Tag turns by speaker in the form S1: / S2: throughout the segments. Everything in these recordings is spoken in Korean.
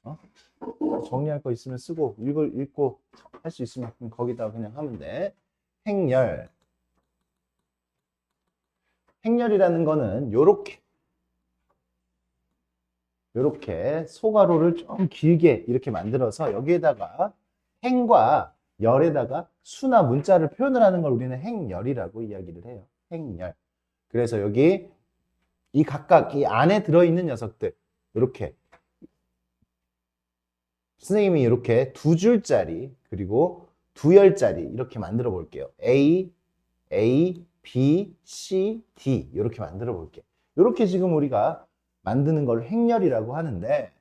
S1: 어? 정리할 거 있으면 쓰고 읽고 할 수 있으면 거기다 그냥 하면 돼. 행렬. 행렬이라는 거는 요렇게 소가로를 좀 길게 이렇게 만들어서 여기에다가 행과 열에다가 수나 문자를 표현을 하는 걸 우리는 행열이라고 이야기를 해요. 행열. 그래서 여기 이 각각 이 안에 들어있는 녀석들 이렇게 선생님이 이렇게 두 줄짜리 그리고 두 열짜리 이렇게 만들어 볼게요. A, B, C, D 이렇게 만들어 볼게요. 이렇게 지금 우리가 만드는 걸 행렬이라고 하는데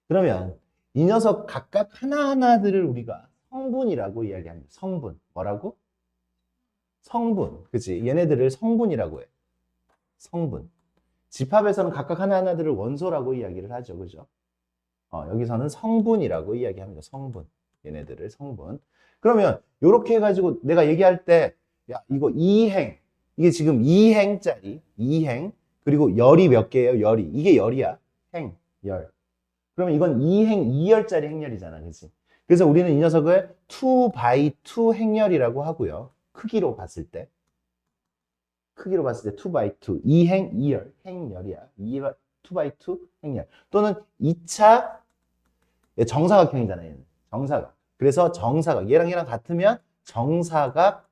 S1: 그러면 이 녀석 각각 하나하나들을 우리가 성분이라고 이야기합니다. 성분. 뭐라고? 성분. 그치? 얘네들을 성분이라고 해. 성분. 집합에서는 각각 하나하나들을 원소라고 이야기를 하죠. 그죠? 여기서는 성분이라고 이야기합니다. 성분. 얘네들을 성분. 그러면 이렇게 해가지고 내가 얘기할 때 야, 이거 2행. 이게 지금 2행짜리 2행. 그리고 열이 몇 개예요? 열이. 이게 열이야. 행, 열. 그러면 이건 2행, 2열짜리 행렬이잖아. 그치? 그래서 우리는 이 녀석을 2x2 행렬이라고 하고요. 크기로 봤을 때 2x2 2행 2열 행열이야. 2x2 행열. 또는 2차 정사각형이잖아요. 얘는. 정사각. 그래서 정사각 얘랑 같으면 정사각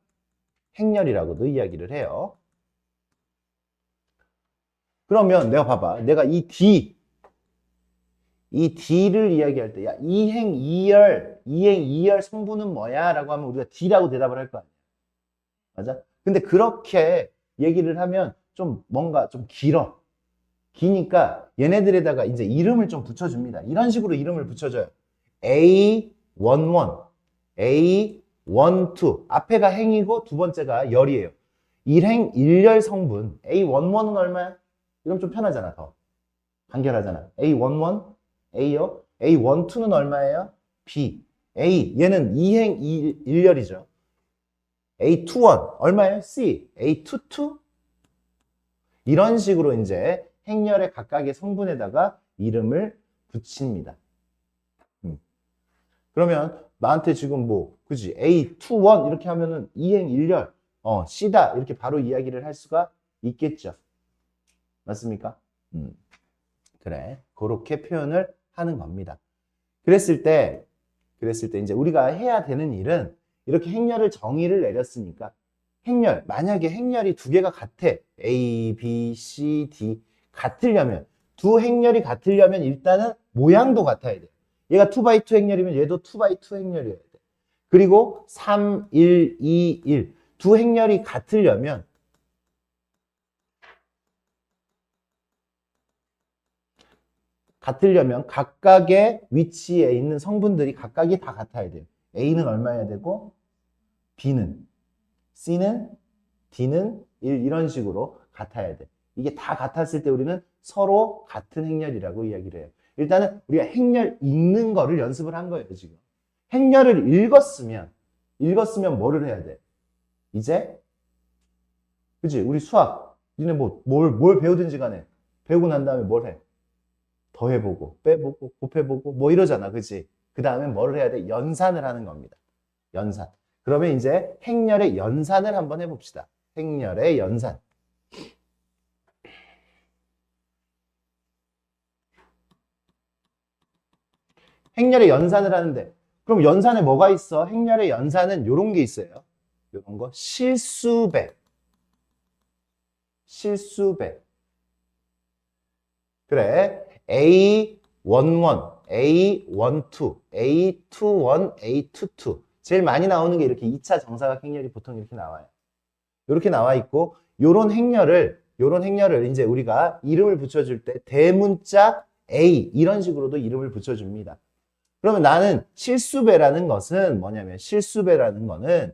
S1: 행렬이라고도 이야기를 해요. 그러면 내가 봐봐. 내가 이 D를 이야기할 때, 야, 2행 2열 성분은 뭐야? 라고 하면 우리가 D라고 대답을 할 거 아니야. 맞아? 근데 그렇게 얘기를 하면 좀 뭔가 좀 길어. 기니까 얘네들에다가 이제 이름을 좀 붙여줍니다. 이런 식으로 이름을 붙여줘요. A11, A12. 앞에가 행이고 두 번째가 열이에요. 1행 1열 성분. A11은 얼마야? 이러면 좀 편하잖아, 더. 간결하잖아. A11, A요. A12는 얼마예요? B. A. 얘는 2행 1열이죠. A21 얼마예요? C. A22 이런 식으로 이제 행렬의 각각의 성분에다가 이름을 붙입니다. 그러면 나한테 지금 뭐 그지 A21 이렇게 하면은 2행 1열 C다 이렇게 바로 이야기를 할 수가 있겠죠. 맞습니까? 그래. 그렇게 표현을 하는 겁니다. 그랬을 때 이제 우리가 해야 되는 일은 이렇게 행렬을 정의를 내렸으니까 행렬, 만약에 행렬이 두 개가 같아. A, B, C, D 같으려면 두 행렬이 같으려면 일단은 모양도 같아야 돼. 얘가 2x2 행렬이면 얘도 2x2 행렬이어야 돼. 그리고 3, 1, 2, 1 두 행렬이 같으려면 각각의 위치에 있는 성분들이 각각이 다 같아야 돼요. A는 얼마여야 되고 B는 C는 D는 1 이런 식으로 같아야 돼. 이게 다 같았을 때 우리는 서로 같은 행렬이라고 이야기를 해요. 일단은 우리가 행렬 읽는 거를 연습을 한 거예요, 지금. 행렬을 읽었으면 뭐를 해야 돼? 이제 그치? 우리 수학 니네 뭘 배우든지 간에 배우고 난 다음에 뭘 해? 더해보고 빼보고 곱해보고 뭐 이러잖아, 그치? 그 다음에 뭐를 해야 돼? 연산을 하는 겁니다. 연산. 그러면 이제 행렬의 연산을 한번 해봅시다. 행렬의 연산. 행렬의 연산을 하는데 그럼 연산에 뭐가 있어? 행렬의 연산은 이런 게 있어요. 이런 거 실수배. 그래. A11, A12, A21, A22 제일 많이 나오는 게 이렇게 2차 정사각 행렬이 보통 이렇게 나와요. 이렇게 나와 있고 요런 행렬을 이제 우리가 이름을 붙여줄 때 대문자 A 이런 식으로도 이름을 붙여줍니다. 그러면 나는 실수배라는 것은 뭐냐면 실수배라는 거는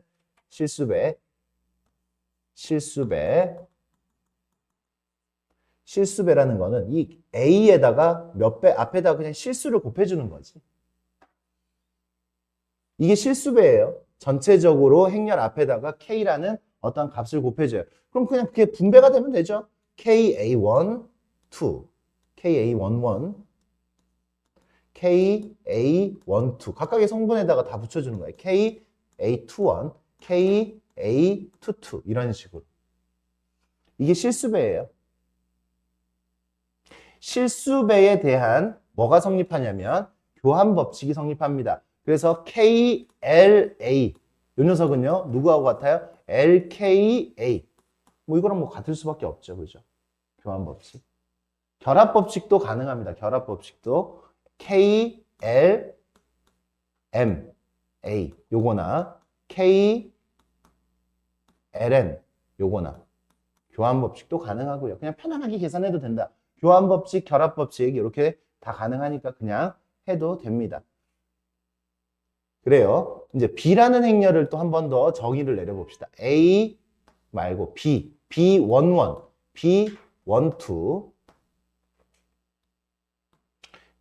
S1: 실수배라는 거는 이 A에다가 몇 배 앞에다가 그냥 실수를 곱해주는 거지. 이게 실수배예요. 전체적으로 행렬 앞에다가 K라는 어떤 값을 곱해줘요. 그럼 그냥 그게 분배가 되면 되죠. KA1, 2, KA11, KA12 각각의 성분에다가 다 붙여주는 거예요. KA21, KA22 이런 식으로. 이게 실수배예요. 실수배에 대한 뭐가 성립하냐면 교환 법칙이 성립합니다. 그래서 KLA 이 녀석은요 누구하고 같아요? LKA 뭐 이거랑 뭐 같을 수밖에 없죠, 그죠? 교환 법칙. 결합 법칙도 가능합니다. 결합 법칙도 KLMA 요거나 KLN 요거나 교환 법칙도 가능하고요. 그냥 편안하게 계산해도 된다. 교환 법칙, 결합 법칙 이렇게 다 가능하니까 그냥 해도 됩니다. 그래요. 이제 B라는 행렬을 또 한 번 더 정의를 내려봅시다. A 말고 B, B11, B12,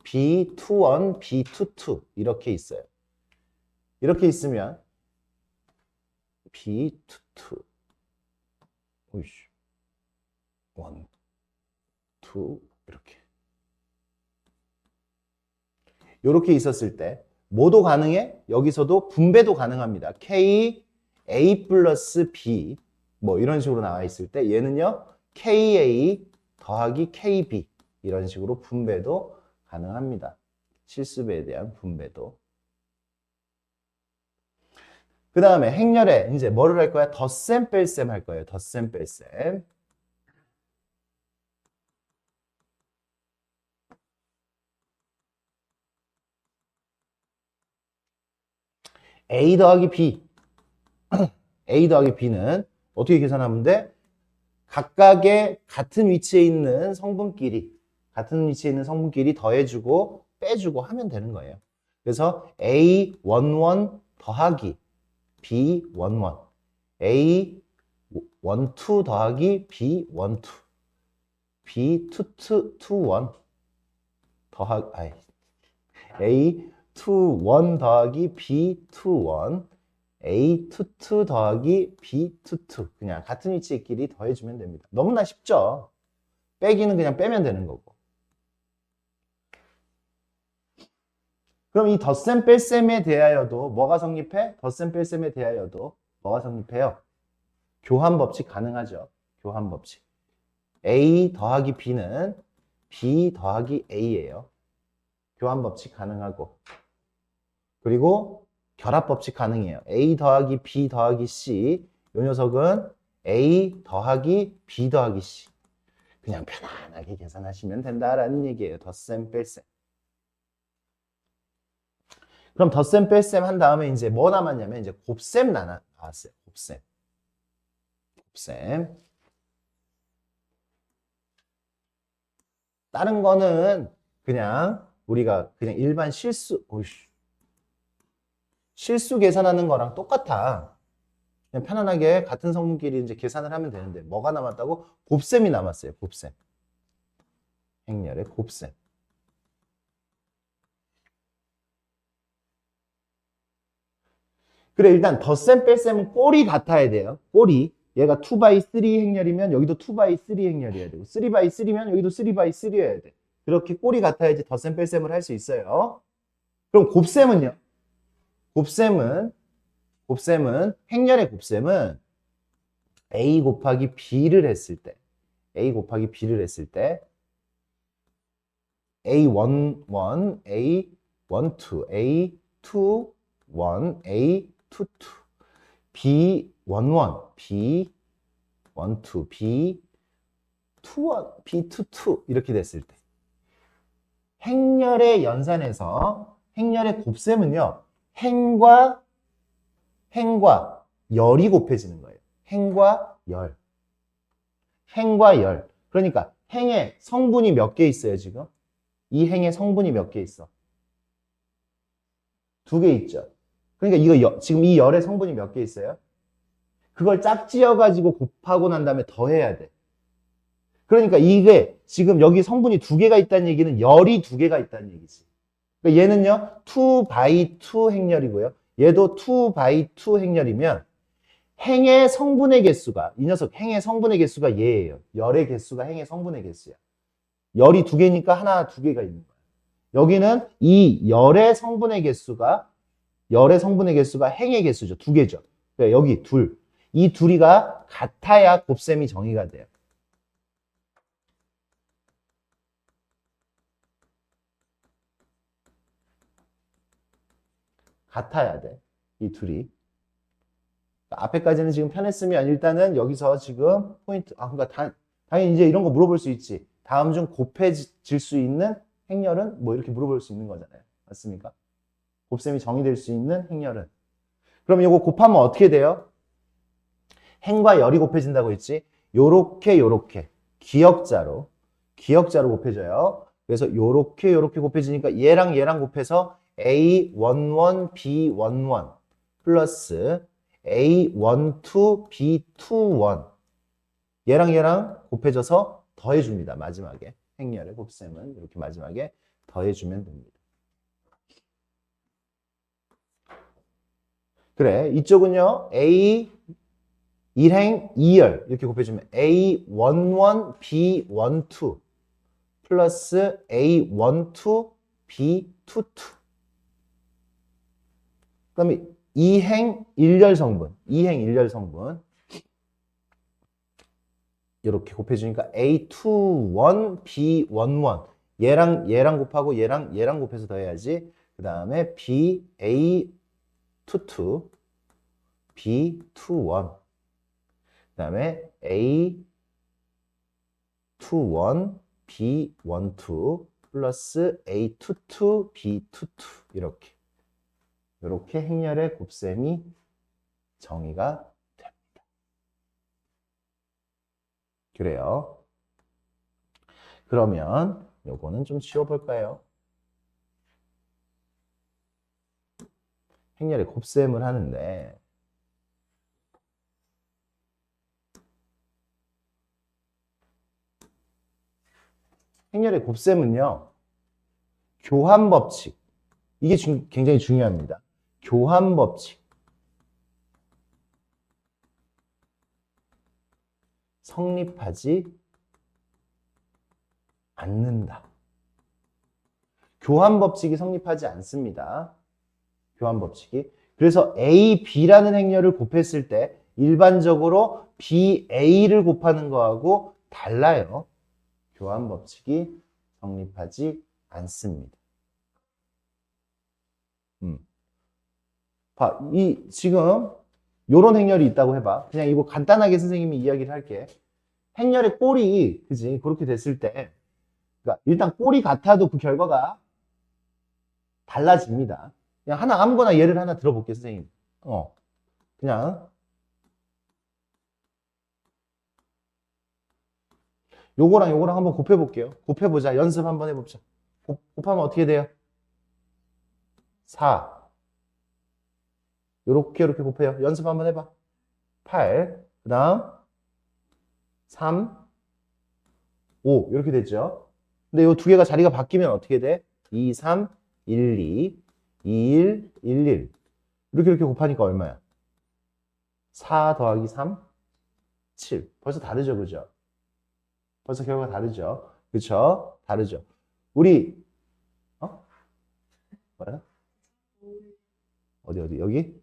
S1: B21, B22 이렇게 있어요. 이렇게 있으면 B22 오이씨 1, 2 이렇게 있었을 때 뭐도 가능해? 여기서도 분배도 가능합니다. K, A 플러스 B 뭐 이런 식으로 나와 있을 때 얘는요 KA 더하기 KB 이런 식으로 분배도 가능합니다. 실수배에 대한 분배도. 그 다음에 행렬에 이제 뭐를 할 거야? 덧셈 뺄셈 할 거예요. 덧셈 뺄셈. A 더하기 B A 더하기 B는 어떻게 계산하면 돼? 각각의 같은 위치에 있는 성분끼리 더해주고 빼주고 하면 되는 거예요. 그래서 A11 더하기 B11 A12 더하기 B12 B21 더하기 A21 더하기 B21 A22 더하기 B22 그냥 같은 위치끼리 더해주면 됩니다. 너무나 쉽죠? 빼기는 그냥 빼면 되는 거고. 그럼 이 덧셈 뺄셈에 대하여도 뭐가 성립해? 덧셈 뺄셈에 대하여도 뭐가 성립해요? 교환 법칙 가능하죠. 교환 법칙. A 더하기 B는 B 더하기 A예요. 교환 법칙 가능하고. 그리고 결합 법칙 가능해요. A 더하기 B 더하기 C 이 녀석은 A 더하기 B 더하기 C 그냥 편안하게 계산하시면 된다라는 얘기예요. 덧셈 뺄셈. 그럼 덧셈 뺄셈 한 다음에 이제 뭐 남았냐면 이제 곱셈 나왔어요. 곱셈. 다른 거는 그냥 우리가 그냥 일반 실수 계산하는 거랑 똑같아. 그냥 편안하게 같은 성분끼리 이제 계산을 하면 되는데 뭐가 남았다고? 곱셈이 남았어요. 곱셈. 행렬의 곱셈. 그래 일단 덧셈 뺄셈은 꼴이 같아야 돼요. 꼴이. 얘가 2x3 행렬이면 여기도 2x3 행렬이어야 되고 3x3면 여기도 3x3여야 돼. 그렇게 꼴이 같아야지 덧셈 뺄셈을 할 수 있어요. 그럼 곱셈은요? 곱셈은 행렬의 곱셈은 A 곱하기 B를 했을 때 A11, A11, A12, A21, A22, B11, B12, B21, B22 이렇게 됐을 때 행렬의 연산에서 행렬의 곱셈은요 행과 열이 곱해지는 거예요. 행과 열. 그러니까 행에 성분이 몇 개 있어요 지금? 이 행에 성분이 몇 개 있어? 2개 있죠. 그러니까 이거 지금 이 열의 성분이 몇 개 있어요? 그걸 짝지어가지고 곱하고 난 다음에 더해야 돼. 그러니까 이게 지금 여기 성분이 2개가 있다는 얘기는 열이 2개가 있다는 얘기지. 그러니까 얘는요 2x2 행렬이고요. 얘도 2x2 행렬이면 행의 성분의 개수가 이 녀석 행의 성분의 개수가 얘예요. 열의 개수가 행의 성분의 개수야. 열이 두 개니까 하나, 두 개가 있는 거야. 여기는 이 열의 성분의 개수가 행의 개수죠. 두 개죠. 그러니까 여기 둘. 이 둘이가 같아야 곱셈이 정의가 돼요. 같아야 돼. 이 둘이. 앞에까지는 지금 편했으면 일단은 여기서 지금 포인트, 그러니까 당연히 이제 이런 거 물어볼 수 있지. 다음 중 곱해질 수 있는 행렬은 뭐 이렇게 물어볼 수 있는 거잖아요. 맞습니까? 곱셈이 정의될 수 있는 행렬은. 그럼 이거 곱하면 어떻게 돼요? 행과 열이 곱해진다고 했지. 요렇게 기역자로 곱해져요. 그래서 요렇게 곱해지니까 얘랑 곱해서 A11, B11 플러스 A12, B21 얘랑 곱해져서 더해줍니다. 마지막에 행렬의 곱셈은 이렇게 마지막에 더해주면 됩니다. 그래, 이쪽은요 A 1행 2열 이렇게 곱해주면 A11, B12 플러스 A12, B22 그 다음에 2행 1열 성분 이렇게 곱해주니까 A21, B11 얘랑 곱하고 얘랑 곱해서 더해야지. 그 다음에 B, A22, B21 그 다음에 A21, B12 플러스 A22, B22 이렇게 행렬의 곱셈이 정의가 됩니다. 그래요. 그러면 요거는 좀 쉬워볼까요? 행렬의 곱셈을 하는데 행렬의 곱셈은요. 교환법칙. 이게 굉장히 중요합니다. 교환법칙. 성립하지 않는다. 교환법칙이 성립하지 않습니다. 교환법칙이. 그래서 A, B라는 행렬을 곱했을 때 일반적으로 B, A를 곱하는 거하고 달라요. 교환법칙이 성립하지 않습니다. 봐, 지금 요런 행렬이 있다고 해봐. 그냥 이거 간단하게 선생님이 이야기를 할게. 행렬의 꼴이, 그지? 그렇게 됐을 때, 그러니까 일단 꼴이 같아도 그 결과가 달라집니다. 그냥 아무거나 예를 하나 들어볼게, 선생님. 그냥. 요거랑 한번 곱해볼게요. 곱해보자. 연습 한번 해봅시다. 곱하면 어떻게 돼요? 4. 이렇게 곱해요. 연습 한번 해봐. 8. 그 다음 3, 5 이렇게 됐죠. 근데 이 두 개가 자리가 바뀌면 어떻게 돼? 2, 3, 1, 2, 2, 1, 1, 1 이렇게 곱하니까 얼마야? 4 더하기 3, 7 벌써 다르죠, 그죠? 벌써 결과가 다르죠. 그쵸? 다르죠. 우리 뭐야? 어디 여기? 여기?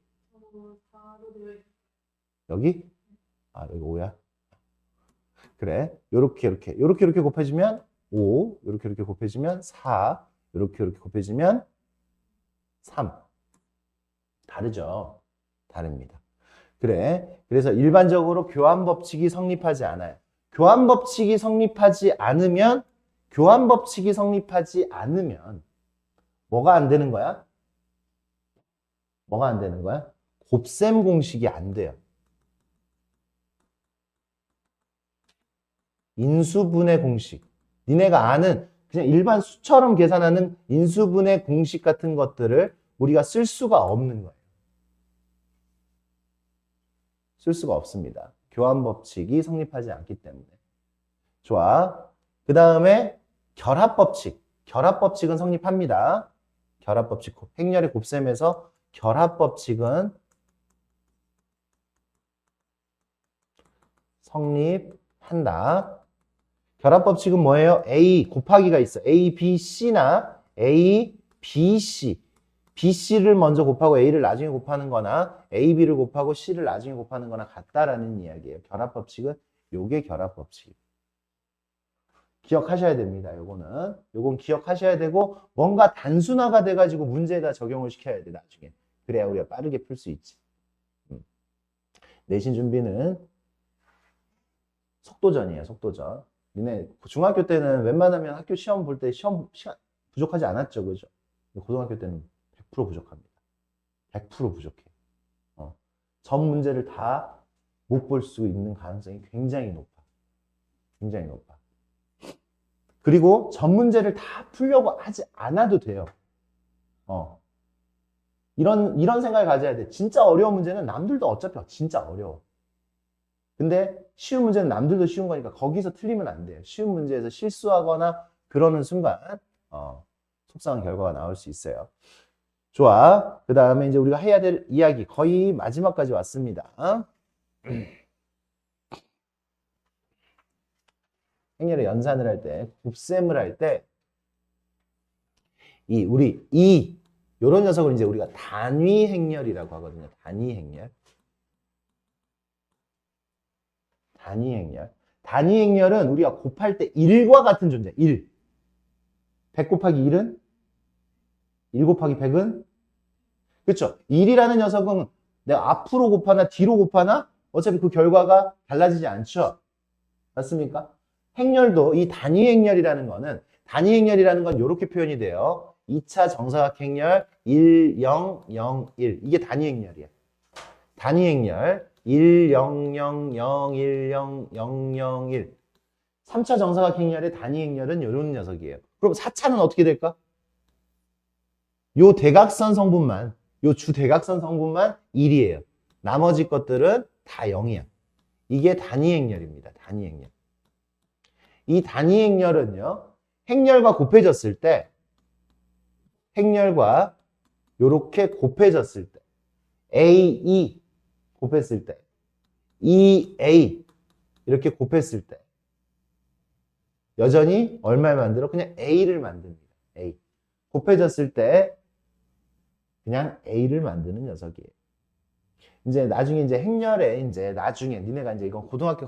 S1: 여기 5야. 그래. 요렇게 곱해지면 5, 요렇게 곱해지면 4, 요렇게 곱해지면 3. 다르죠? 다릅니다. 그래. 그래서 일반적으로 교환법칙이 성립하지 않아요. 교환법칙이 성립하지 않으면 뭐가 안 되는 거야? 뭐가 안 되는 거야? 곱셈 공식이 안 돼요. 인수분해 공식. 니네가 아는 그냥 일반 수처럼 계산하는 인수분해 공식 같은 것들을 우리가 쓸 수가 없는 거예요. 쓸 수가 없습니다. 교환법칙이 성립하지 않기 때문에. 좋아. 그 다음에 결합법칙. 결합법칙은 성립합니다. 결합법칙. 행렬의 곱셈에서 결합법칙은 성립한다. 결합 법칙은 뭐예요? A 곱하기가 있어. A, B, C나 A, B, C. B, C를 먼저 곱하고 A를 나중에 곱하는 거나 A, B를 곱하고 C를 나중에 곱하는 거나 같다라는 이야기예요. 결합 법칙은 요게 결합 법칙. 기억하셔야 됩니다. 요건 기억하셔야 되고 뭔가 단순화가 돼가지고 문제에다 적용을 시켜야 돼 나중에. 그래야 우리가 빠르게 풀 수 있지. 내신 준비는 속도전이에요. 속도전. 니네 중학교 때는 웬만하면 학교 시험 볼 때 시험 시간 부족하지 않았죠, 그죠? 고등학교 때는 100% 부족합니다. 100% 부족해. 전 문제를 다 못 볼 수 있는 가능성이 굉장히 높아. 굉장히 높아. 그리고 전 문제를 다 풀려고 하지 않아도 돼요. 이런 생각을 가져야 돼. 진짜 어려운 문제는 남들도 어차피 진짜 어려워. 근데 쉬운 문제는 남들도 쉬운 거니까 거기서 틀리면 안 돼요. 쉬운 문제에서 실수하거나 그러는 순간 속상한 결과가 나올 수 있어요. 좋아. 그 다음에 이제 우리가 해야 될 이야기 거의 마지막까지 왔습니다. 행렬의 연산을 할 때, 곱셈을 할 때, 요런 녀석을 이제 우리가 단위 행렬이라고 하거든요. 단위 행렬. 단위 행렬. 단위 행렬은 우리가 곱할 때 1과 같은 존재. 1. 100 곱하기 1은? 1 곱하기 100은? 그렇죠. 1이라는 녀석은 내가 앞으로 곱하나 뒤로 곱하나 어차피 그 결과가 달라지지 않죠. 맞습니까? 행렬도 이 단위 행렬이라는 거는 이렇게 표현이 돼요. 2차 정사각 행렬 1, 0, 0, 1. 이게 단위 행렬이에요. 단위 행렬 1, 0, 0, 0, 1, 0, 0, 0, 1. 3차 정사각 행렬의 단위 행렬은 이런 녀석이에요. 그럼 4차는 어떻게 될까? 요 대각선 성분만, 요 주대각선 성분만 1이에요. 나머지 것들은 다 0이야. 이게 단위 행렬입니다. 단위 행렬. 이 단위 행렬은요. 행렬과 곱해졌을 때 행렬과 요렇게 곱해졌을 때 A, 곱했을 때 EA 이렇게 곱했을 때 여전히 얼마를 만들어? 그냥 A를 만듭니다. A. 곱해졌을 때 그냥 A를 만드는 녀석이에요. 이제 나중에 이제 행렬에 이제 나중에 니네가 이제 이건 고등학교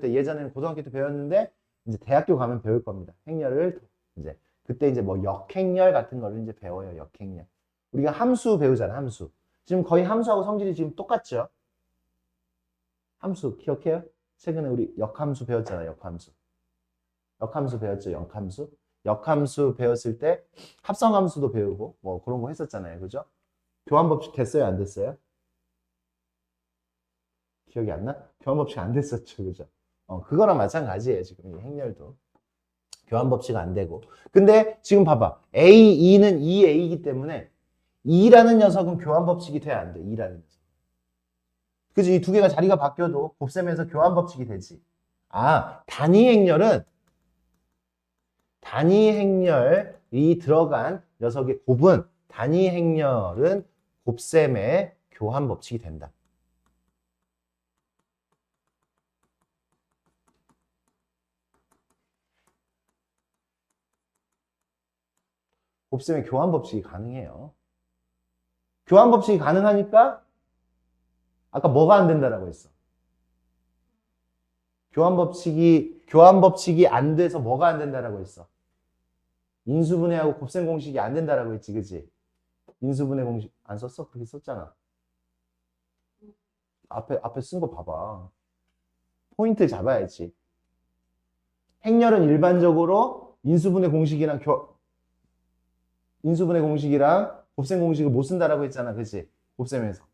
S1: 때 예전에는 고등학교 때 배웠는데 이제 대학교 가면 배울 겁니다. 행렬을 이제 그때 이제 뭐 역행렬 같은 거를 이제 배워요. 역행렬. 우리가 함수 배우잖아. 함수. 지금 거의 함수하고 성질이 지금 똑같죠. 함수 기억해요? 최근에 우리 역함수 배웠잖아요. 역함수. 역함수 배웠죠. 역함수. 역함수 배웠을 때 합성함수도 배우고 뭐 그런 거 했었잖아요. 그죠? 교환법칙 됐어요? 안 됐어요? 기억이 안 나? 교환법칙 안 됐었죠. 그죠? 그거랑 마찬가지예요. 지금 이 행렬도. 교환법칙 안 되고. 근데 지금 봐봐. A, 2는 2A이기 때문에 2라는 녀석은 교환법칙이 돼야 안 돼. 2라는 녀석. 그지? 이 두 개가 자리가 바뀌어도 곱셈에서 교환법칙이 되지. 단위 행렬이 들어간 녀석의 곱은 단위 행렬은 곱셈의 교환법칙이 된다. 곱셈의 교환법칙이 가능해요. 교환법칙이 가능하니까 아까 뭐가 안 된다라고 했어? 교환법칙이 안 돼서 뭐가 안 된다라고 했어? 인수분해하고 곱셈 공식이 안 된다라고 했지, 그치? 인수분해 공식 안 썼어? 그렇게 썼잖아. 앞에 쓴 거 봐봐. 포인트 잡아야지. 행렬은 일반적으로 인수분해 공식이랑 곱셈 공식을 못 쓴다라고 했잖아, 그치? 곱셈에서.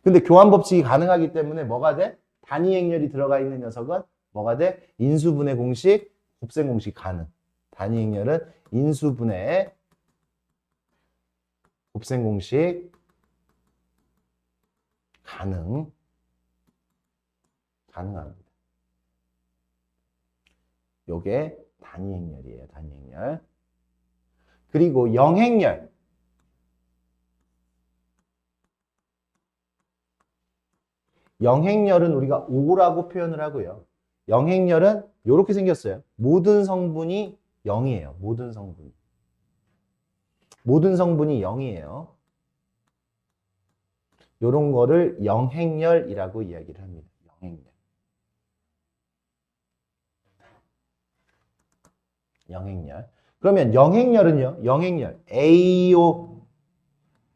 S1: 근데 교환법칙이 가능하기 때문에 뭐가 돼? 단위 행렬이 들어가 있는 녀석은 뭐가 돼? 인수분해 공식, 곱셈 공식 가능. 단위 행렬은 인수분해, 곱셈 공식 가능합니다. 요게 단위 행렬이에요. 단위 행렬. 그리고 영행렬. 영행렬은 우리가 O라고 표현을 하고요. 영행열은 이렇게 생겼어요. 모든 성분이 0이에요. 모든 성분이. 모든 성분이 0이에요. 이런 거를 영행열이라고 이야기를 합니다. 영행열. 영행열. 그러면 영행열은요. 영행열.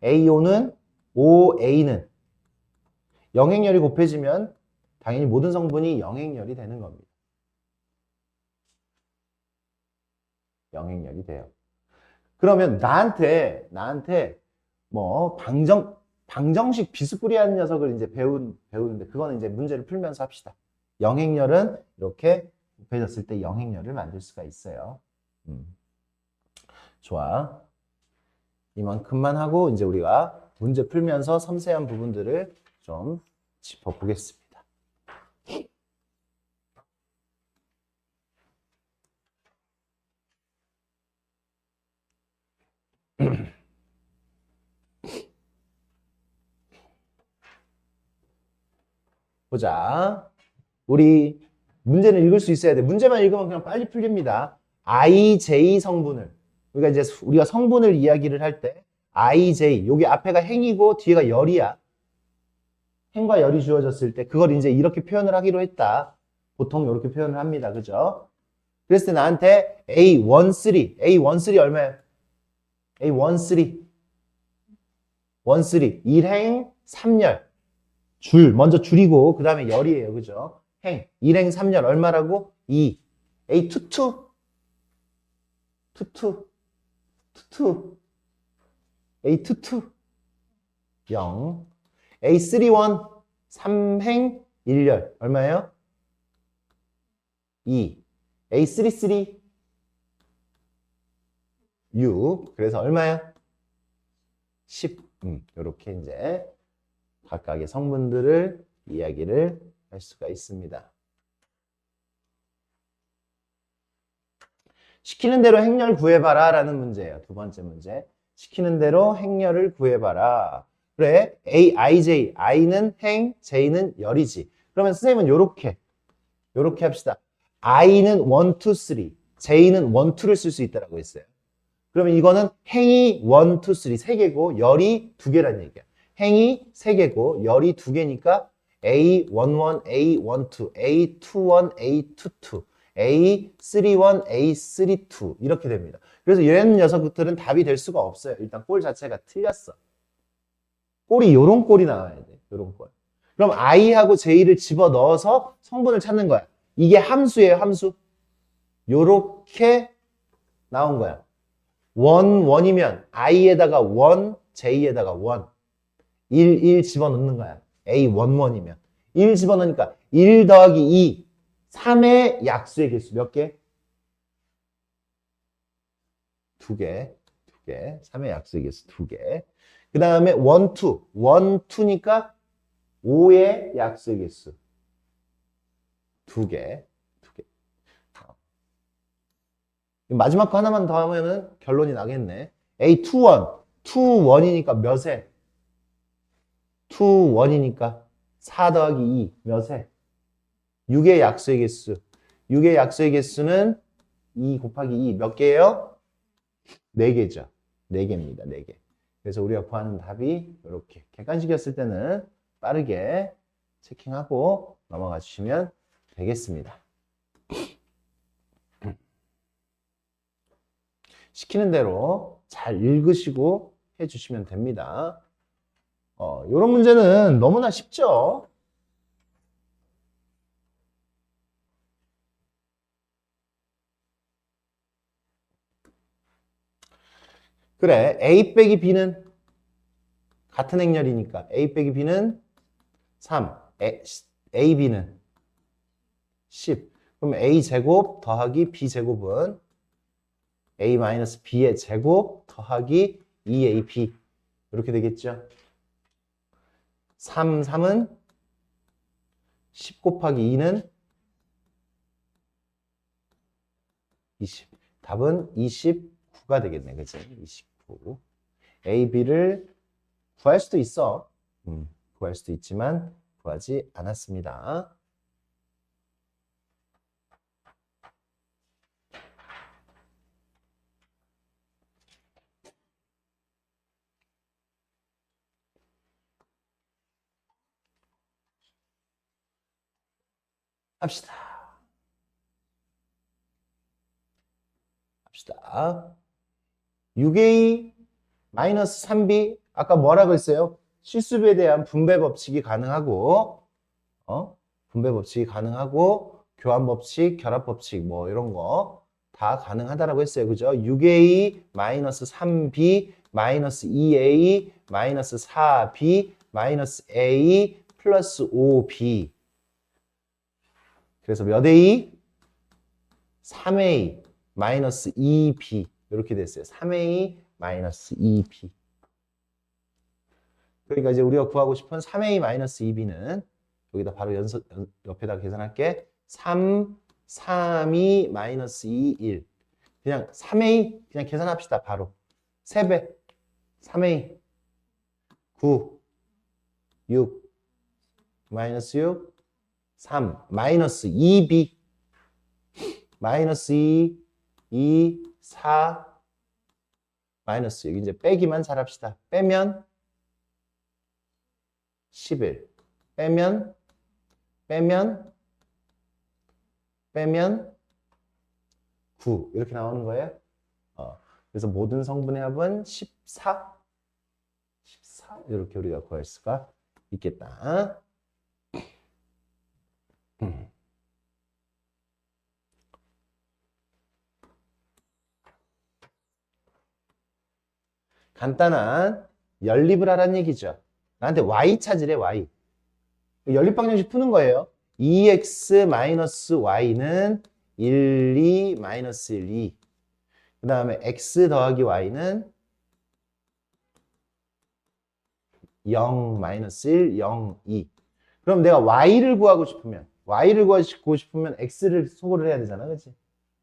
S1: AO는 OA는 영행열이 곱해지면 당연히 모든 성분이 영행열이 되는 겁니다. 영행열이 돼요. 그러면 나한테 뭐 방정식 비스꾸리한 녀석을 이제 배우는데 그거는 이제 문제를 풀면서 합시다. 영행열은 이렇게 곱해졌을 때 영행열을 만들 수가 있어요. 좋아. 이만큼만 하고 이제 우리가 문제 풀면서 섬세한 부분들을 좀 짚어보겠습니다. 보자. 우리 문제는 읽을 수 있어야 돼. 문제만 읽으면 그냥 빨리 풀립니다. IJ 성분을 우리가 이제 우리가 성분을 이야기를 할 때 IJ 여기 앞에가 행이고 뒤에가 열이야. 행과 열이 주어졌을 때 그걸 이제 이렇게 표현을 하기로 했다. 보통 이렇게 표현을 합니다. 그죠? 그랬을 때 나한테 A13 얼마야? A13 일행 3열 먼저 줄이고 그 다음에 열이에요. 그죠? 일행 3열 얼마라고? 2 A22 A22 0 A31 3행 1열 얼마예요? 2 A33 6 그래서 얼마야? 10 이렇게 이제 각각의 성분들을 이야기를 할 수가 있습니다. 시키는 대로 행렬 구해봐라 라는 문제예요. 두 번째 문제. 시키는 대로 행렬을 구해봐라. 그래, IJ, I는 행, J는 열이지. 그러면 선생님은 요렇게 합시다. I는 1, 2, 3, J는 1, 2를 쓸 수 있다고 했어요. 그러면 이거는 행이 1, 2, 3, 3개고 열이 2개란 얘기야. 행이 3개고 열이 2개니까 A11, A12, A21, A22, A31, A32 이렇게 됩니다. 그래서 이런 녀석들은 답이 될 수가 없어요. 일단 꼴 자체가 틀렸어. 꼴이 요런 꼴이 나와야 돼. 요런 꼴. 그럼 I하고 J를 집어넣어서 성분을 찾는 거야. 이게 함수예요, 함수. 요렇게 나온 거야. 1이면 I에다가 1, J에다가 1. 1 집어넣는 거야. A11이면. 1 집어넣으니까 1 더하기 2. 3의 약수의 개수 몇 개? 2개. 3의 약수의 개수 2개. 그 다음에 1, 2. 1, 2니까 5의 약수의 개수 2개. 마지막 거 하나만 더 하면은 결론이 나겠네. A21. 21이니까 몇 회? 21이니까 4 더하기 2 몇 회? 6의 약수의 개수. 6의 약수의 개수는 2 곱하기 2 몇 개예요? 4개죠. 4개입니다. 4개. 그래서 우리가 구하는 답이 이렇게 객관식이었을 때는 빠르게 체킹하고 넘어가 주시면 되겠습니다. 시키는 대로 잘 읽으시고 해주시면 됩니다. 이런 문제는 너무나 쉽죠? 그래, A 빼기 B는 같은 행렬이니까 A 빼기 B는 3, AB는 10. 그럼 A 제곱 더하기 B 제곱은 A-B의 제곱 더하기 2AB 이렇게 되겠죠. 3은 10 곱하기 2는 20. 답은 29가 되겠네. 그치? 29. A, B를 구할 수도 있어. 구할 수도 있지만 구하지 않았습니다. 합시다. 합시다. 6a 마이너스 3b 아까 뭐라고 했어요? 실수배에 대한 분배 법칙이 가능하고 분배 법칙이 가능하고 교환 법칙, 결합 법칙 뭐 이런 거 다 가능하다라고 했어요. 그죠? 6a 마이너스 3b 마이너스 2a 마이너스 4b 마이너스 a 플러스 5b 그래서 몇 a? 3a 마이너스 2b 이렇게 됐어요. 3a 마이너스 2b 그러니까 이제 우리가 구하고 싶은 3a 마이너스 2b는 여기다 바로 옆에다 계산할게. 3, 3이 마이너스 2, 1. 그냥 3a 그냥 계산합시다. 바로. 3배. 3a. 9, 6, 마이너스 6, 3, 마이너스 2b. 마이너스 2, 2, 4, 마이너스 6. 이제 빼기만 잘합시다. 빼면 11. 빼면 9 이렇게 나오는 거예요. 그래서 모든 성분의 합은 14 이렇게 우리가 구할 수가 있겠다. 간단한 연립을 하라는 얘기죠. 나한테 y 찾으래. y 연립방정식 푸는 거예요. 2x-y는 1, 2, 마이너스 1, 2. 그 다음에 x 더하기 y는 0, 마이너스 1, 0, 2. 그럼 내가 y를 구하고 싶으면 x를 소거를 해야 되잖아. 그치?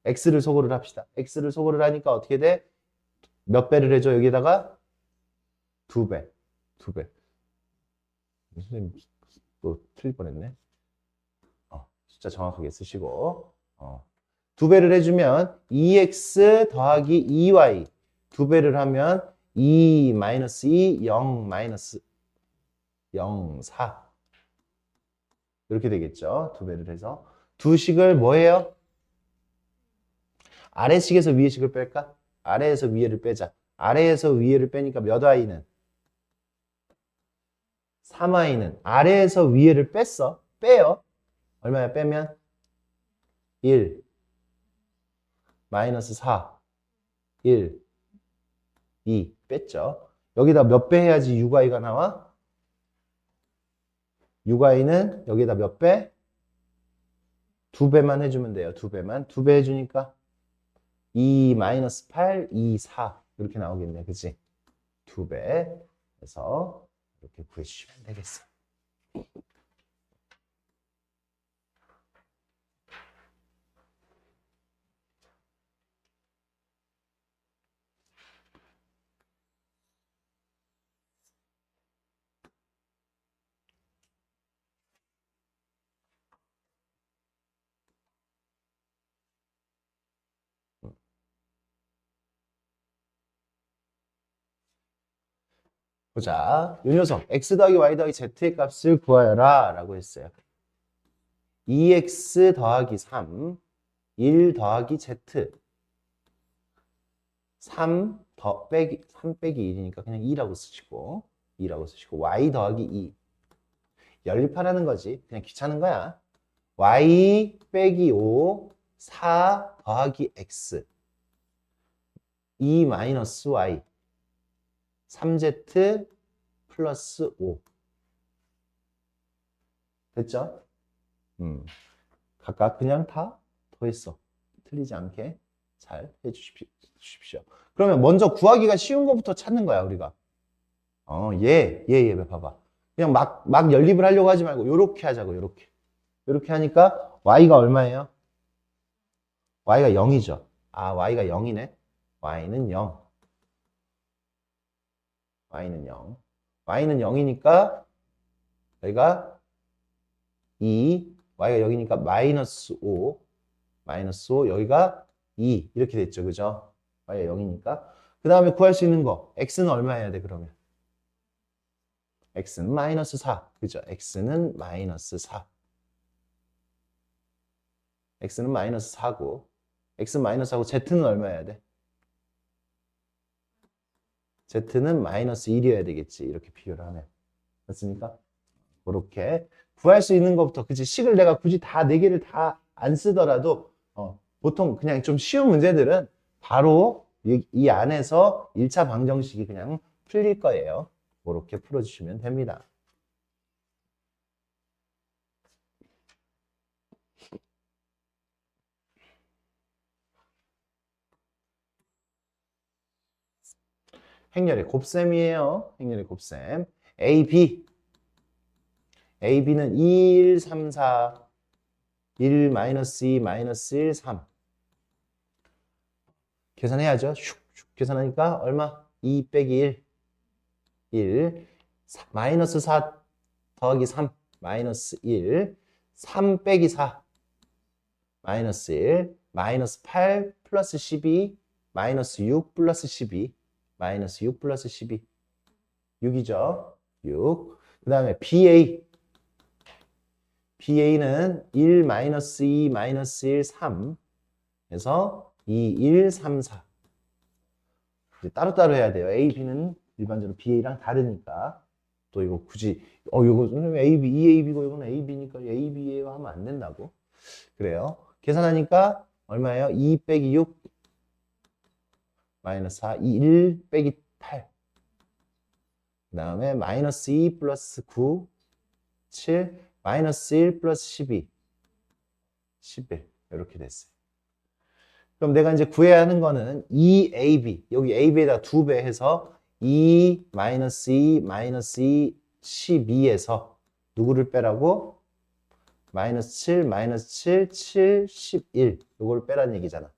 S1: x를 소거를 합시다. x를 소거를 하니까 어떻게 돼? 몇 배를 해줘? 여기다가 2배. 2배. 선생님 또 틀릴 뻔했네. 숫자 정확하게 쓰시고 2배를 해주면 2x 더하기 2y 2배를 하면 2 마이너스 2 0 마이너스 0 4 이렇게 되겠죠. 2배를 해서 두 식을 뭐예요? 아래식에서 위에식을 뺄까? 아래에서 위에를 빼자. 아래에서 위에를 빼니까 몇 y는? 3y는 아래에서 위에를 뺐어. 빼요. 얼마야? 빼면 1 마이너스 4 1 2 뺐죠. 여기다 몇 배 해야지 6y가 나와? 6y는 여기다 몇 배? 2배만 해주면 돼요. 2배만. 2배 해주니까 2 마이너스 8 2 4 이렇게 나오겠네. 그치? 2배 그래서 이렇게 구해주시면 되겠어. 보자. 이 녀석 x 더하기 y 더하기 z의 값을 구하여라 라고 했어요. 2x 더하기 3 1 더하기 z 3 빼기 1이니까 그냥 2라고 쓰시고 y 더하기 2 연립하라는 거지. 그냥 귀찮은 거야. y 빼기 5 4 더하기 x 2 마이너스 y 3z 플러스 5 됐죠? 각각 그냥 다 더했어. 틀리지 않게 잘 해주십시오. 그러면 먼저 구하기가 쉬운 것부터 찾는 거야 우리가. 얘 봐봐. 그냥 막 연립을 하려고 하지 말고 요렇게 하자고. 요렇게 하니까 y가 얼마예요? y가 0이죠. y가 0이네. y는 0. y는 0. y는 0이니까 여기가 2, y가 0이니까 마이너스 5, 여기가 2 이렇게 됐죠. 그죠? y가 0이니까. 그 다음에 구할 수 있는 거 x는 얼마 해야 돼 그러면? x는 마이너스 4. 그죠? x는 마이너스 4. x는 마이너스 4고 x는 마이너스 4고 z는 얼마여야 돼? z는 마이너스 1이어야 되겠지. 이렇게 비교를 하면. 맞습니까? 그렇게 구할 수 있는 것부터 그치 식을 내가 굳이 다 4개를 다 안 쓰더라도 보통 그냥 좀 쉬운 문제들은 바로 이 안에서 1차 방정식이 그냥 풀릴 거예요. 그렇게 풀어주시면 됩니다. 행렬의 곱셈이에요. 행렬의 곱셈. A, B. A, B는 1, 3, 4, 1, 마이너스 2, 마이너스 1, 3. 계산해야죠. 슉슉 계산하니까 얼마? 2 빼기 1. 1. 마이너스 4 더하기 3. 마이너스 1. 3 빼기 4. 마이너스 1. 마이너스 8 플러스 12. 마이너스 6 플러스 12. 마이너스 6 플러스 12. 6이죠. 6. 그 다음에 BA. BA는 1, 마이너스 2, 마이너스 1, 3 해서 2, 1, 3, 4 이제 따로따로 해야 돼요. A, B는 일반적으로 BA랑 다르니까 또 이거 굳이 이거 선생님 AB, EAB고 이거는 AB니까 ABA와 하면 안 된다고 그래요. 계산하니까 얼마예요? 2 빼기 6 마이너스 4, 1 빼기 8 그 다음에 마이너스 2 플러스 9 7 마이너스 1 플러스 12 11 이렇게 됐어요. 그럼 내가 이제 구해야 하는 거는 2AB 여기 AB에다 2배 해서 2 마이너스 2 마이너스 2 12에서 누구를 빼라고? 마이너스 7 마이너스 7 7 11 이걸 빼라는 얘기잖아.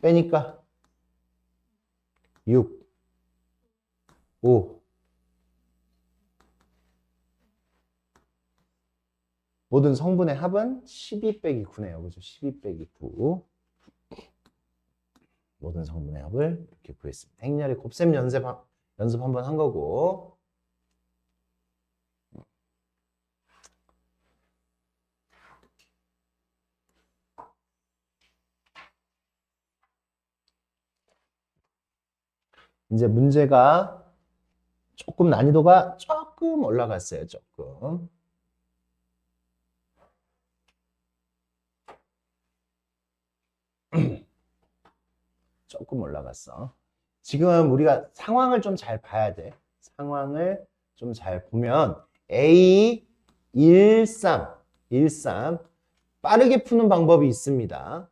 S1: 빼니까 6 5 모든 성분의 합은 12 빼기 9네요. 그죠? 12 빼기 9. 모든 성분의 합을 이렇게 구했습니다. 행렬의 곱셈 연습 한번 한 거고. 이제 문제가 조금 난이도가 조금 올라갔어요. 조금. 조금 올라갔어. 지금 우리가 상황을 좀 잘 봐야 돼. 상황을 좀 잘 보면 A 13 빠르게 푸는 방법이 있습니다.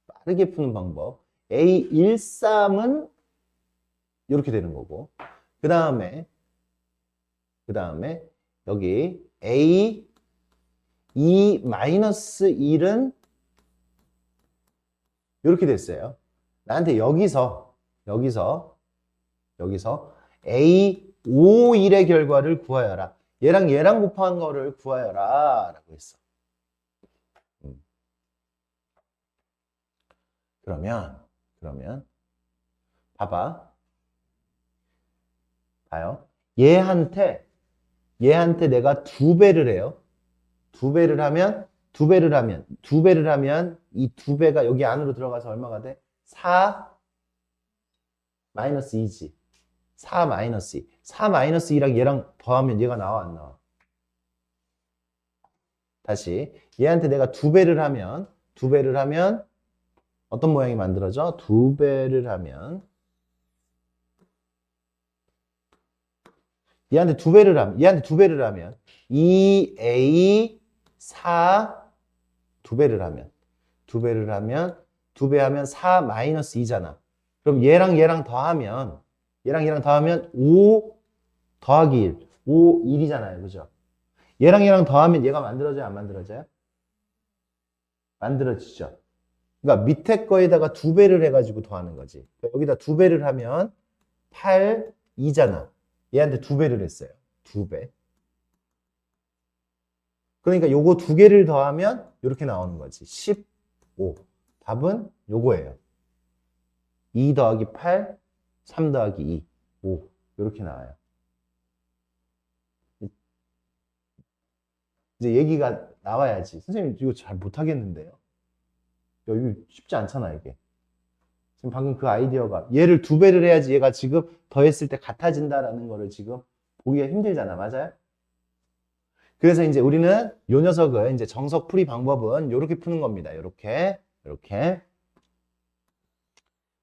S1: 빠르게 푸는 방법. A 13은 이렇게 되는 거고. 그 다음에 여기 A 2-1은 이렇게 됐어요. 나한테 여기서 A 5, 1의 결과를 구하여라. 얘랑 곱한 거를 구하여라 라고 했어. 그러면 봐요. 얘한테 내가 2배를 해요. 2배를 하면 이 2배가 여기 안으로 들어가서 얼마가 돼? 4 마이너스 2지. 4 마이너스 2. 4 마이너스 2랑 얘랑 더하면 얘가 나와 안 나와? 다시 얘한테 내가 2배를 하면 어떤 모양이 만들어져? 2배를 하면 얘한테 2배를 하면 2A 4 2배를 하면 2배하면 4 마이너스 2잖아. 그럼 얘랑 더하면 5 더하기 1 5 1이잖아요. 그죠? 얘랑 더하면 얘가 만들어져요? 안 만들어져요? 만들어지죠. 그러니까 밑에 거에다가 2배를 해가지고 더하는 거지. 여기다 2배를 하면 8 2잖아. 얘한테 2배를 했어요. 2배. 그러니까 요거 2개를 더하면 이렇게 나오는 거지. 15. 답은 요거예요. 2 더하기 8, 3 더하기 2, 5. 이렇게 나와요. 이제 얘기가 나와야지. 선생님 이거 잘 못하겠는데요. 야, 이거 쉽지 않잖아 이게. 지금 방금 그 아이디어가 얘를 2배를 해야지 얘가 지금 더했을 때 같아진다라는 거를 지금 보기가 힘들잖아. 맞아요? 그래서 이제 우리는 요 녀석을 이제 정석 풀이 방법은 이렇게 푸는 겁니다. 이렇게.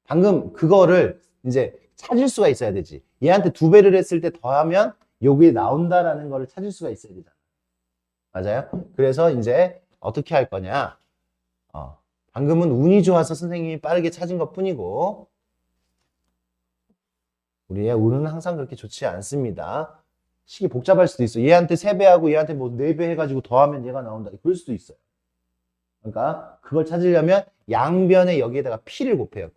S1: 방금 그거를 이제 찾을 수가 있어야 되지. 얘한테 2배를 했을 때 더하면 여기에 나온다라는 거를 찾을 수가 있어야 되잖아. 맞아요? 그래서 이제 어떻게 할 거냐? 방금은 운이 좋아서 선생님이 빠르게 찾은 것 뿐이고 우리의 운은 항상 그렇게 좋지 않습니다. 식이 복잡할 수도 있어. 얘한테 3배하고 얘한테 뭐 4배 해가지고 더하면 얘가 나온다. 그럴 수도 있어요. 그러니까 그걸 찾으려면 양변에 여기에다가 p를 곱해요.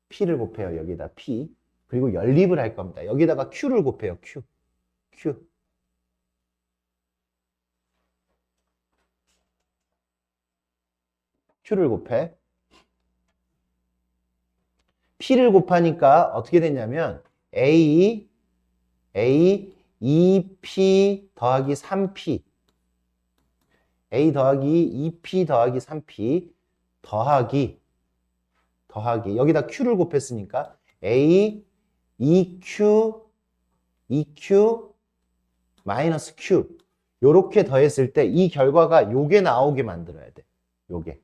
S1: p를 곱해요. 여기다 p. 그리고 연립을 할 겁니다. 여기다가 q를 곱해요. q. q를 곱해. p를 곱하니까 어떻게 되냐면 a 2p 더하기 3p a 더하기 2p 더하기 3p 더하기 여기다 q를 곱했으니까 a 2q 마이너스 q 요렇게 더했을 때 이 결과가 요게 나오게 만들어야 돼. 요게.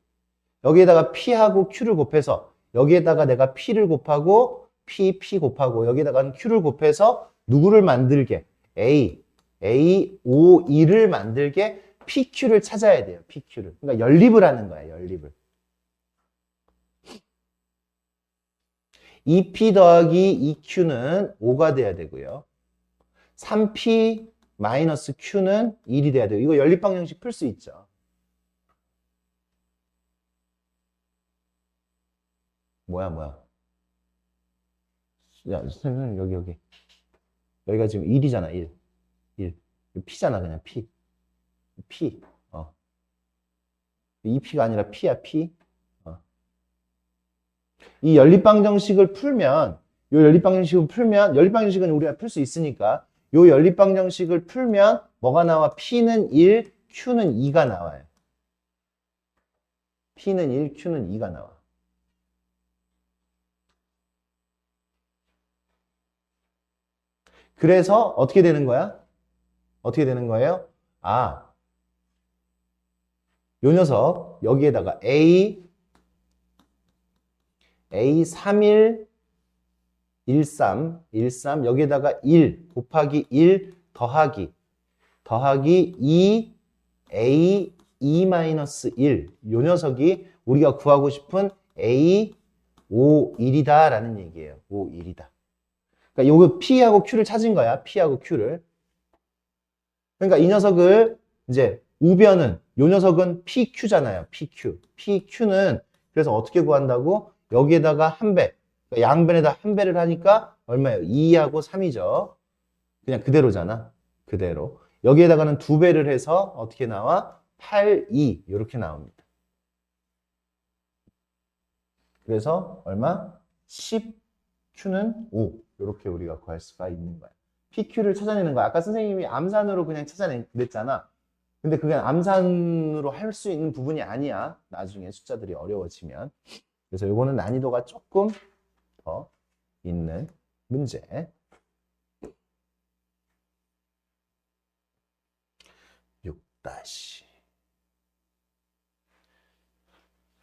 S1: 여기에다가 p하고 q를 곱해서 여기에다가 내가 p를 곱하고 p 곱하고 여기에다가 q를 곱해서 누구를 만들게? a 5, 2를 만들게 pq를 찾아야 돼요. pq를. 그러니까 연립을 하는 거야. 연립을. 2p 더하기 2q는 5가 돼야 되고요. 3p 마이너스 q는 1이 돼야 돼요. 이거 연립방정식 풀 수 있죠. 뭐야. 야, 선생님, 여기. 여기가 지금 1이잖아, 1. p잖아, 그냥 p. 어. 2p가 아니라 p야, p. 이 연립방정식을 풀면, 연립방정식은 우리가 풀 수 있으니까, 요 연립방정식을 풀면 뭐가 나와? p는 1, q는 2가 나와요. p는 1, q는 2가 나와. 그래서 어떻게 되는 거야? 어떻게 되는 거예요? 요 녀석 여기에다가 A 31 13 여기에다가 1 곱하기 1 더하기 2 A 2-1 요 녀석이 우리가 구하고 싶은 A 5 1이다 라는 얘기예요. 5 1이다. 그러니까 요거 P하고 Q를 찾은 거야. P하고 Q를. 그러니까 이 녀석을 이제 우변은 요 녀석은 PQ잖아요. PQ는 그래서 어떻게 구한다고? 여기에다가 한 배. 그러니까 양변에다 한 배를 하니까 얼마예요? 2하고 3이죠. 그냥 그대로잖아. 그대로. 여기에다가는 2배를 해서 어떻게 나와? 8, 2 이렇게 나옵니다. 그래서 얼마? 10Q는 5 이렇게 우리가 구할 수가 있는 거야. PQ를 찾아내는 거야. 아까 선생님이 암산으로 그냥 찾아냈잖아. 근데 그게 암산으로 할 수 있는 부분이 아니야. 나중에 숫자들이 어려워지면. 그래서 이거는 난이도가 조금 더 있는 문제. 6-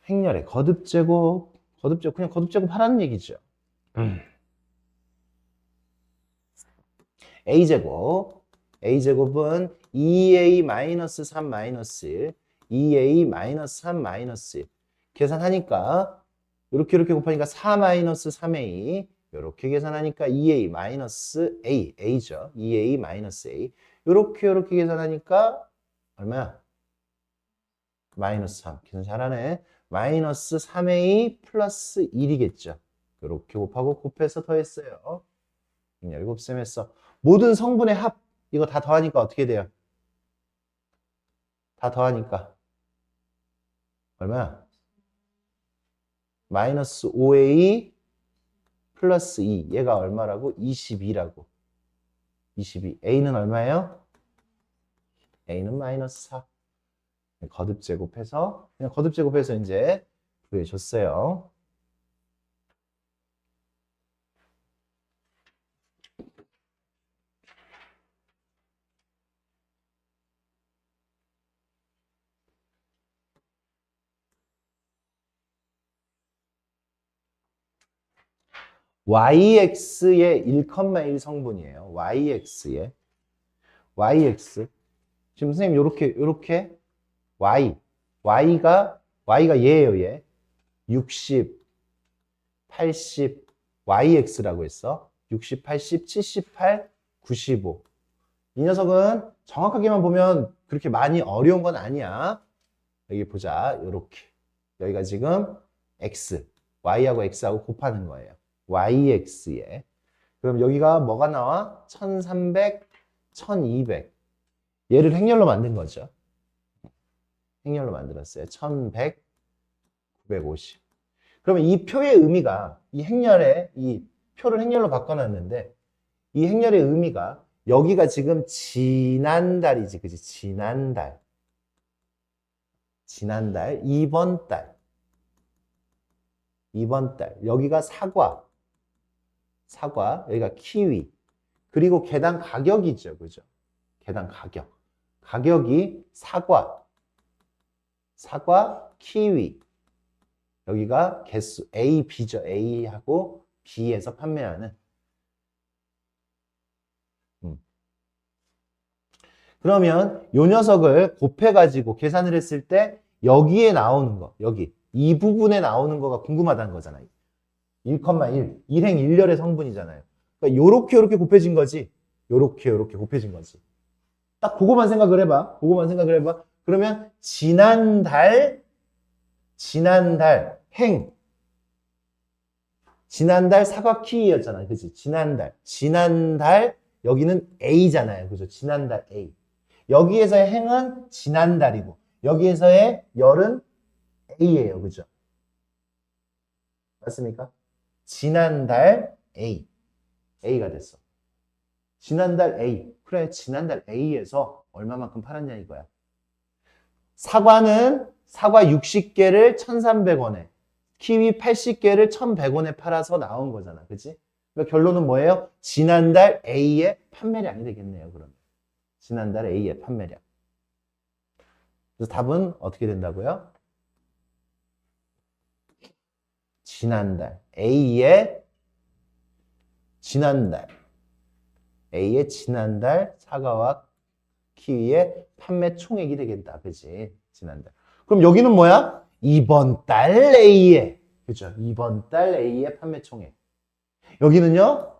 S1: 행렬의 거듭제곱 그냥 거듭제곱 하라는 얘기죠. A제곱은 2A-3-1 2A-3-1 계산하니까 이렇게 곱하니까 4-3A 이렇게 계산하니까 2A-A A죠. 2A-A 이렇게 계산하니까 얼마야? -3 계산 잘하네. -3A 플러스 1이겠죠. 이렇게 곱해서 더했어요. 7셈 했어. 모든 성분의 합 이거 다 더하니까 어떻게 돼요? 다 더하니까 얼마야? -5A 플러스 2 얘가 얼마라고? 22라고. 22. A는 얼마예요? a는 마이너스 4. 거듭 제곱해서 그냥 거듭 제곱해서 이제 구해줬어요. yx의 1,1 성분이에요. yx의 yx 지금 선생님 요렇게 y가 얘예요. 얘 60, 80 yx라고 했어. 60, 80, 78, 95. 이 녀석은 정확하게만 보면 그렇게 많이 어려운 건 아니야. 여기 보자. 요렇게 여기가 지금 x y하고 x하고 곱하는 거예요. yx에. 그럼 여기가 뭐가 나와? 1300, 1200. 얘를 행렬로 만든 거죠. 행렬로 만들었어요. 1100, 950. 그러면 이 표의 의미가 이 행렬에 이 표를 행렬로 바꿔놨는데 이 행렬의 의미가 여기가 지금 지난달이지, 그지? 지난달. 이번 달. 여기가 사과, 여기가 키위. 그리고 개당 가격이죠, 그죠? 개당 가격. 가격이 사과, 키위. 여기가 개수 A, B죠. A하고 B에서 판매하는. 그러면 요 녀석을 곱해가지고 계산을 했을 때 여기에 나오는 거, 여기 이 부분에 나오는 거가 궁금하다는 거잖아요. 1,1, 일행 일렬의 성분이잖아요. 그러니까 요렇게 곱해진 거지. 요렇게 곱해진 거지. 딱 그거만 생각을 해봐. 그러면 지난달 사과 키위였잖아. 그치? 지난달 여기는 A잖아요. 그죠? 지난달 A. 여기에서의 행은 지난달이고 여기에서의 열은 A예요. 그죠? 맞습니까? 지난달 A가 됐어. 지난달 A. 그래, 지난달 A에서 얼마만큼 팔았냐 이거야. 사과 60개를 1,300원에, 키위 80개를 1,100원에 팔아서 나온 거잖아. 그치? 그러니까 결론은 뭐예요? 지난달 A의 판매량이 되겠네요. 그러면. 지난달 A의 판매량. 그래서 답은 어떻게 된다고요? 지난달 A의 사과와 키위의 판매 총액이 되겠다. 그치? 지난달. 그럼 여기는 뭐야? 이번 달 A의, 그죠? 이번 달 A의 판매 총액. 여기는요?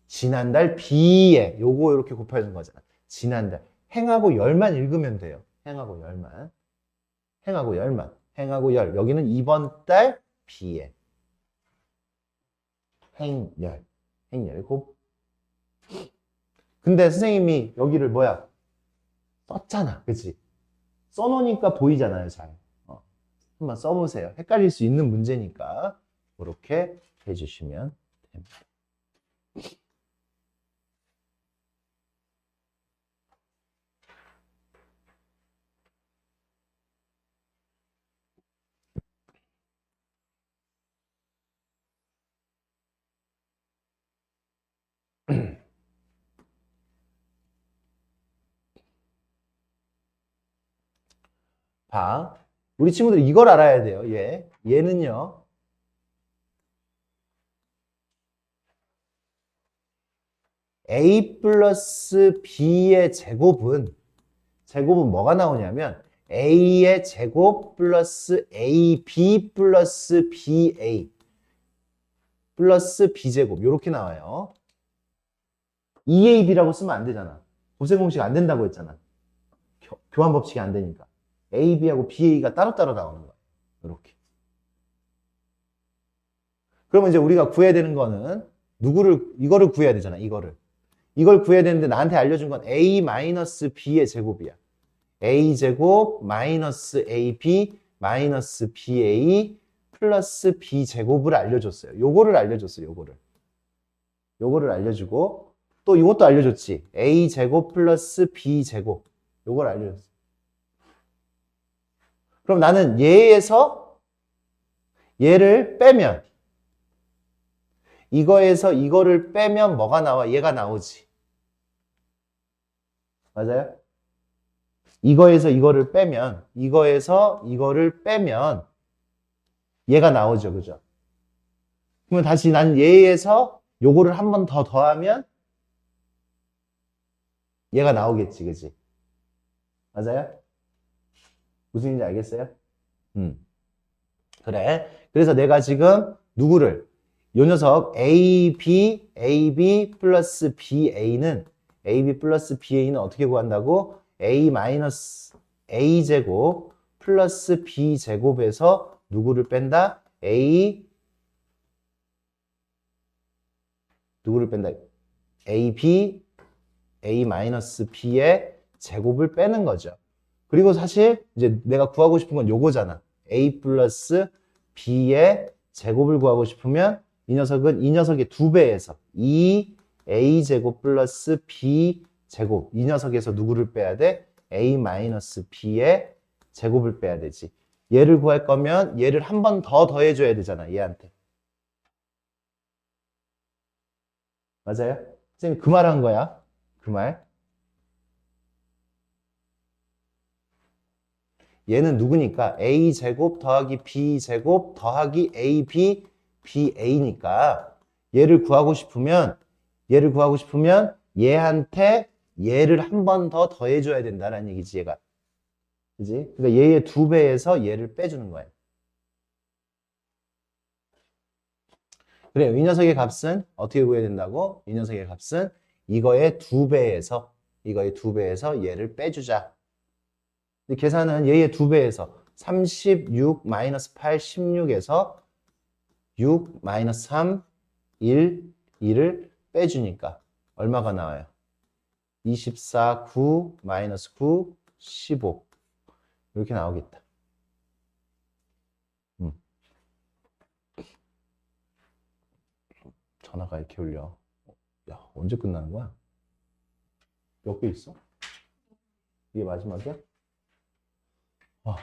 S1: 지난달 B의, 요거 이렇게 곱해주는 거잖아. 지난달. 행하고 열만 읽으면 돼요. 행하고 열. 여기는 이번 달 B의 행열. 근데 선생님이 여기를 뭐야? 썼잖아. 그치? 써놓으니까 보이잖아요. 잘. 한번 써보세요. 헷갈릴 수 있는 문제니까 이렇게 해주시면 됩니다. 봐. 우리 친구들 이걸 알아야 돼요. 얘는요. A 플러스 B의 제곱은 뭐가 나오냐면 A의 제곱 플러스 AB 플러스 BA 플러스 B제곱 이렇게 나와요. EAB라고 쓰면 안 되잖아. 곱셈 공식 안 된다고 했잖아. 교환 법칙이 안 되니까. AB하고 BA가 따로따로 나오는 거야. 이렇게. 그러면 이제 우리가 구해야 되는 거는 이거를 구해야 되잖아. 이걸 구해야 되는데 나한테 알려준 건 A-B의 제곱이야. A제곱 마이너스 AB 마이너스 BA 플러스 B제곱을 알려줬어요. 요거를 알려주고 또 이것도 알려줬지. A제곱 플러스 B제곱 요걸 알려줬어. 그럼 나는 얘에서 얘를 빼면 이거에서 이거를 빼면 뭐가 나와? 얘가 나오지. 맞아요? 이거에서 이거를 빼면 이거에서 이거를 빼면 얘가 나오죠. 그죠? 그러면 다시 난 얘에서 요거를 한 번 더 더하면 얘가 나오겠지. 그지? 맞아요? 무슨 일인지 알겠어요? 그래. 그래서 내가 지금 누구를 요 녀석 AB 플러스 BA는 AB 플러스 BA는 어떻게 구한다고? A 마이너스 A제곱 플러스 B제곱에서 누구를 뺀다? 누구를 뺀다? A 마이너스 B의 제곱을 빼는 거죠. 그리고 사실 이제 내가 구하고 싶은 건 요거잖아. A 플러스 B의 제곱을 구하고 싶으면 이 녀석은 이 녀석의 2배에서 2A제곱 플러스 B제곱 이 녀석에서 누구를 빼야 돼? A 마이너스 B의 제곱을 빼야 되지. 얘를 구할 거면 얘를 한 번 더 더해줘야 되잖아. 얘한테. 맞아요? 선생님 그 말 한 거야. 그 말. 얘는 누구니까? A제곱 더하기 B제곱 더하기 AB, BA니까 얘를 구하고 싶으면 얘한테 얘를 한 번 더 더해줘야 된다는 얘기지, 얘가. 그지? 그러니까 얘의 2배에서 얘를 빼주는 거야. 그래, 이 녀석의 값은 어떻게 구해야 된다고? 이 녀석의 값은 이거의 두 배에서 얘를 빼주자. 계산은 얘의 2배에서 36 마이너스 8, 16에서 6 마이너스 3, 1, 2를 빼주니까 얼마가 나와요? 24, 9 마이너스 9, 15 이렇게 나오겠다. 전화가 이렇게 울려. 야, 언제 끝나는 거야? 몇 개 있어? 이게 마지막이야? 아.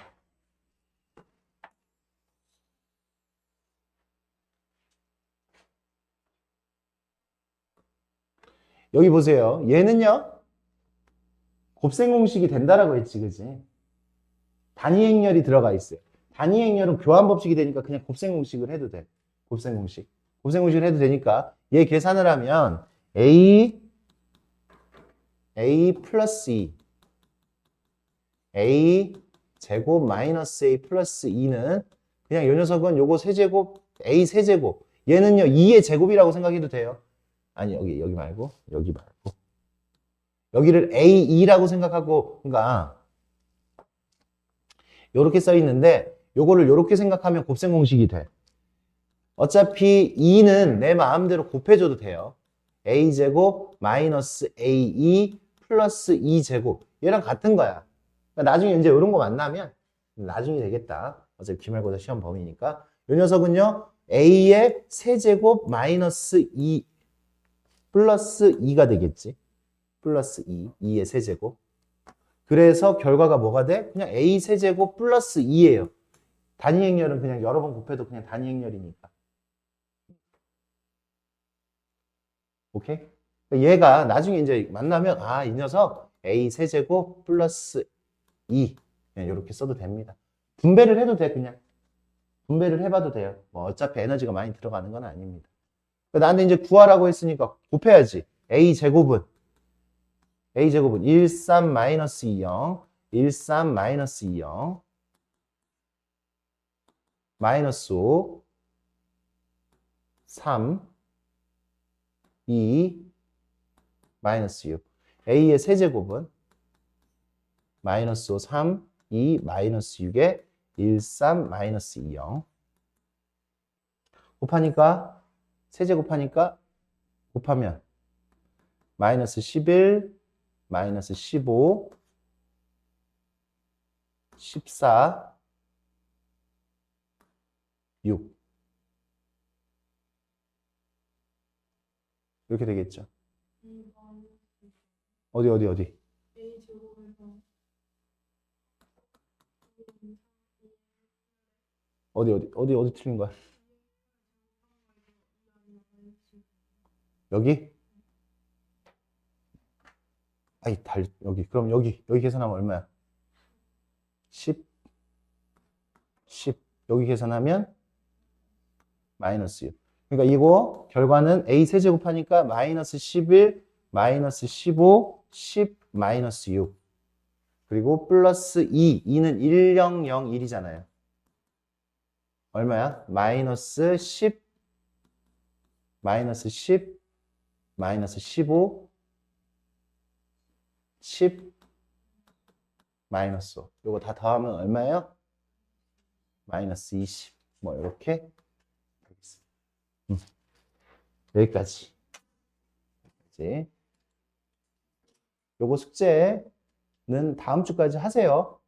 S1: 여기 보세요. 얘는요. 곱셈 공식이 된다라고 했지, 그지? 단위 행렬이 들어가 있어요. 단위 행렬은 교환 법칙이 되니까 그냥 곱셈 공식을 해도 돼. 곱셈 공식. 곱셈 공식을 해도 되니까 얘 계산을 하면 A 플러스 2 A 제곱 마이너스 A 플러스 2는 그냥 이 녀석은 요거 세제곱 A 세제곱 얘는요 2의 제곱이라고 생각해도 돼요. 아니 여기 말고 여기 말고 여기를 A2라고 생각하고 그러니까 요렇게 써 있는데 요거를 요렇게 생각하면 곱셈 공식이 돼. 어차피 2는 내 마음대로 곱해줘도 돼요. A제곱 마이너스 A2 플러스 2제곱 얘랑 같은 거야. 그러니까 나중에 이제 이런 거 만나면 나중에 되겠다. 어차피 기말고사 시험 범위니까 이 녀석은요 A의 세제곱 마이너스 2 플러스 2가 되겠지. 플러스 2의 세제곱. 그래서 결과가 뭐가 돼? 그냥 A 세제곱 플러스 2예요. 단위 행렬은 그냥 여러 번 곱해도 그냥 단위 행렬이니까. 오케이? 얘가 나중에 이제 만나면 이 녀석 A 세제곱 플러스 2 그냥 이렇게 써도 됩니다. 분배를 해도 돼 그냥. 분배를 해봐도 돼요. 뭐 어차피 에너지가 많이 들어가는 건 아닙니다. 나한테 이제 구하라고 했으니까 곱해야지. A제곱은 13 마이너스 20 13 마이너스 20 마이너스 5 3 2 마이너스 6 A의 세제곱은 마이너스 5 3 2 마이너스 6에 13 마이너스 20 곱하니까 세제곱하니까 곱하면 마이너스 11 마이너스 15 14 6 이렇게 되겠죠. 어디?
S2: A제곱에서
S1: 어디 틀린 거야? 여기? 아이, 여기. 그럼 여기 계산하면 얼마야? 10, 10. 여기 계산하면 마이너스 6. 그러니까 이거 결과는 A 세제곱 하니까 마이너스 11, 마이너스 15, 10, 마이너스 6. 그리고 플러스 2. 2는 1, 0, 0, 1이잖아요. 얼마야? 마이너스 10, 마이너스 10, 마이너스 15, 10, 마이너스 5. 이거 다 더하면 얼마예요? 마이너스 20. 뭐 이렇게 되겠습니다. 여기까지. 요거 숙제는 다음 주까지 하세요.